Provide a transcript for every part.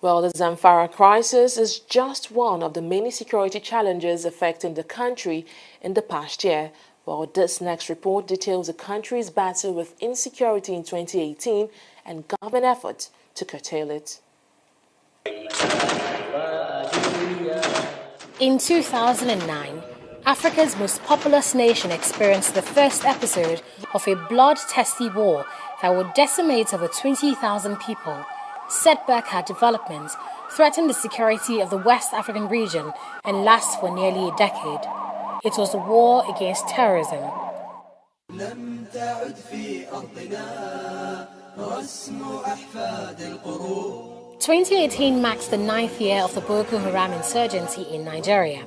Well, the Zamfara crisis is just one of the many security challenges affecting the country in the past year. Well, this next report details the country's battle with insecurity in 2018 and government efforts to curtail it. In 2009, Africa's most populous nation experienced the first episode of a bloodthirsty war that would decimate over 20,000 people, set back our development, threaten the security of the West African region, and last for nearly a decade. It was the war against terrorism. 2018 marks the 9th year of the Boko Haram insurgency in Nigeria.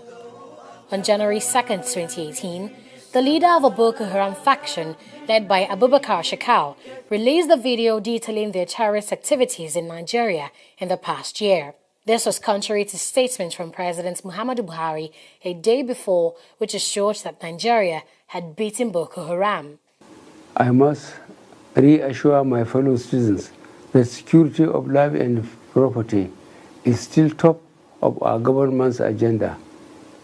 On January 2nd, 2018, the leader of a Boko Haram faction, led by Abubakar Shekau, released a video detailing their terrorist activities in Nigeria in the past year. This was contrary to statements from President Muhammadu Buhari a day before, which assured that Nigeria had beaten Boko Haram. I must reassure my fellow citizens that security of life and property is still top of our government's agenda.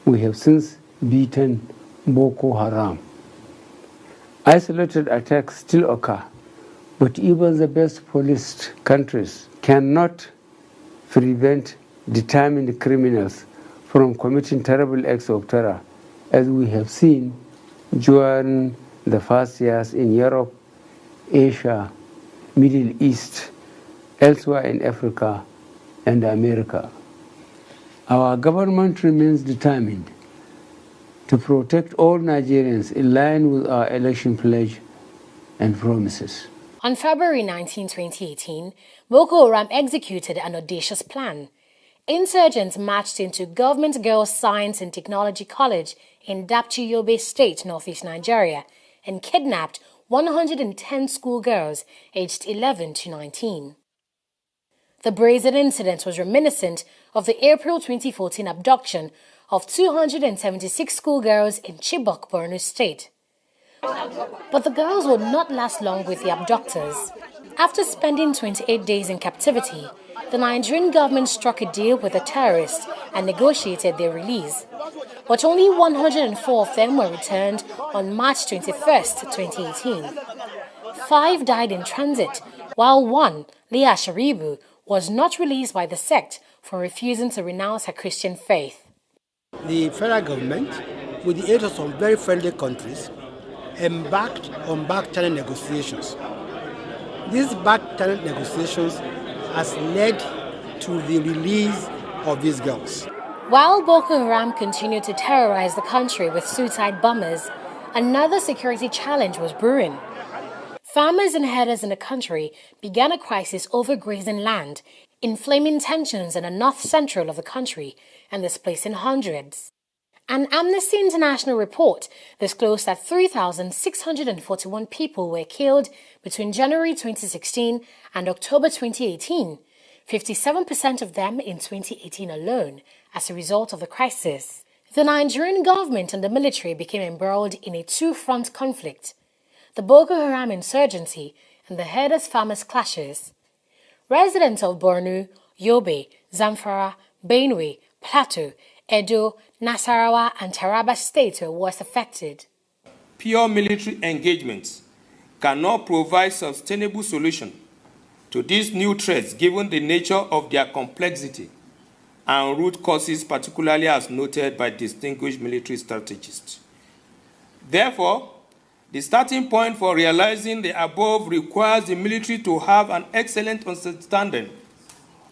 We have since beaten Boko Haram. Isolated attacks still occur, but even the best policed countries cannot prevent determined criminals from committing terrible acts of terror, as we have seen during the first years in Europe, Asia, Middle East, elsewhere in Africa and America. Our government remains determined to protect all Nigerians in line with our election pledge and promises. On February 19, 2018, Boko Haram executed an audacious plan. Insurgents marched into Government Girls Science and Technology College in Dapchi Yobe State, northeast Nigeria, and kidnapped 110 schoolgirls aged 11 to 19. The brazen incident was reminiscent of the April 2014 abduction of 276 schoolgirls in Chibok, Borno State. But the girls would not last long with the abductors. After spending 28 days in captivity, the Nigerian government struck a deal with the terrorists and negotiated their release. But only 104 of them were returned on March 21, 2018. 5 died in transit, while one, Leah Sharibu, was not released by the sect for refusing to renounce her Christian faith. The federal government, with the aid of some very friendly countries, embarked on back-channel negotiations. These back-channel negotiations has led to the release of these girls. While Boko Haram continued to terrorize the country with suicide bombers, another security challenge was brewing. Farmers and herders in the country began a crisis over grazing land, inflaming tensions in the north-central of the country and displacing hundreds. An Amnesty International report disclosed that 3,641 people were killed between January 2016 and October 2018, 57% of them in 2018 alone, as a result of the crisis. The Nigerian government and the military became embroiled in a two-front conflict: the Boko Haram insurgency and the herders-farmers clashes. Residents of Borno, Yobe, Zamfara, Benue, Plateau, Edo, Nasarawa and Taraba states were worst affected. Pure military engagements cannot provide sustainable solution to these new threats given the nature of their complexity and root causes, particularly as noted by distinguished military strategists. Therefore, the starting point for realizing the above requires the military to have an excellent understanding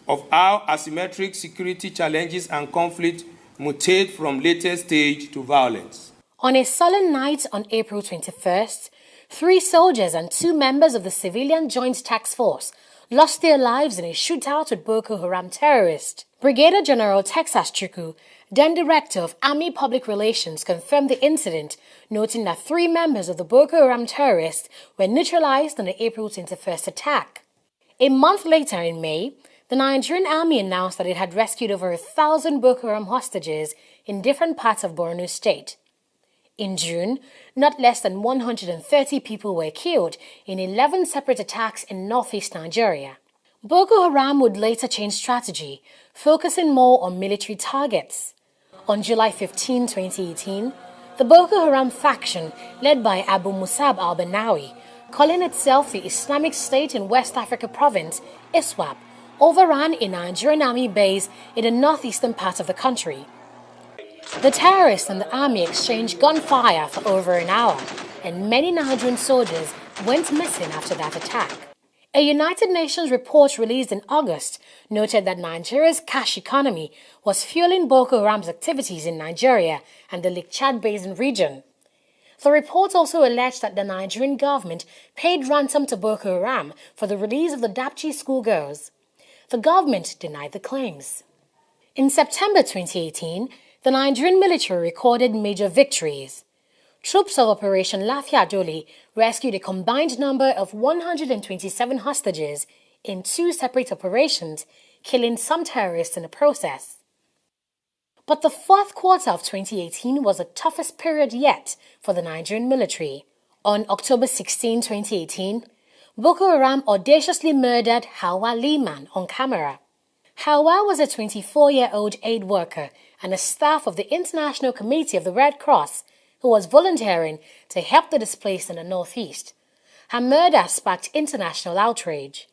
of how asymmetric security challenges and conflict mutate from later stage to violence. On a sullen night on April 21st, 3 soldiers and 2 members of the Civilian Joint Task Force lost their lives in a shootout with Boko Haram terrorists. Brigadier General Texas Chukwu, then Director of Army Public Relations, confirmed the incident, noting that 3 members of the Boko Haram terrorists were neutralized in the April 21st attack. A month later, in May, the Nigerian Army announced that it had rescued over 1,000 Boko Haram hostages in different parts of Borno State. In June, not less than 130 people were killed in 11 separate attacks in northeast Nigeria. Boko Haram would later change strategy, focusing more on military targets. On July 15, 2018, the Boko Haram faction, led by Abu Musab al-Banawi, calling itself the Islamic State in West Africa province, ISWAP, overran a Nigerian army base in the northeastern part of the country. The terrorists and the army exchanged gunfire for over an hour, and many Nigerian soldiers went missing after that attack. A United Nations report released in August noted that Nigeria's cash economy was fueling Boko Haram's activities in Nigeria and the Lake Chad Basin region. The report also alleged that the Nigerian government paid ransom to Boko Haram for the release of the Dapchi schoolgirls. The government denied the claims. In September 2018, the Nigerian military recorded major victories. Troops of Operation Lafia Doli rescued a combined number of 127 hostages in 2 separate operations, killing some terrorists in the process. But the fourth quarter of 2018 was the toughest period yet for the Nigerian military. On October 16, 2018, Boko Haram audaciously murdered Hawa Liman on camera. Hawa was a 24-year-old aid worker and a staff of the International Committee of the Red Cross who was volunteering to help the displaced in the northeast. Her murder sparked international outrage.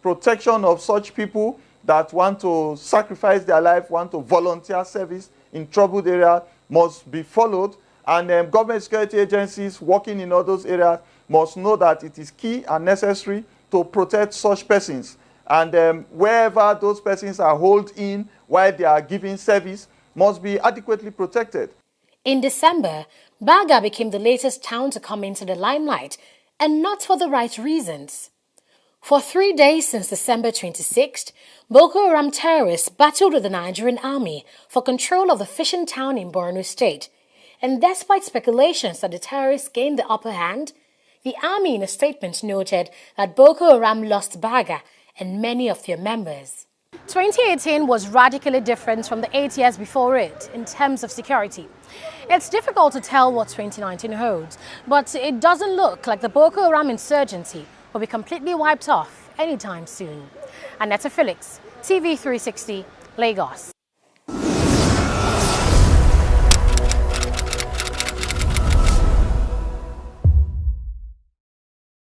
Protection of such people that want to sacrifice their life, want to volunteer service in troubled areas must be followed, and government security agencies working in all those areas must know that it is key and necessary to protect such persons. And wherever those persons are held in while they are giving service must be adequately protected. In December, Baga became the latest town to come into the limelight, and not for the right reasons. For 3 days since December 26th, Boko Haram terrorists battled with the Nigerian army for control of the fishing town in Borno State. And despite speculations that the terrorists gained the upper hand, the army in a statement noted that Boko Haram lost Baga and many of their members. 2018 was radically different from the 8 years before it in terms of security. It's difficult to tell what 2019 holds, but it doesn't look like the Boko Haram insurgency will be completely wiped off anytime soon. Annetta Felix, TV360, Lagos.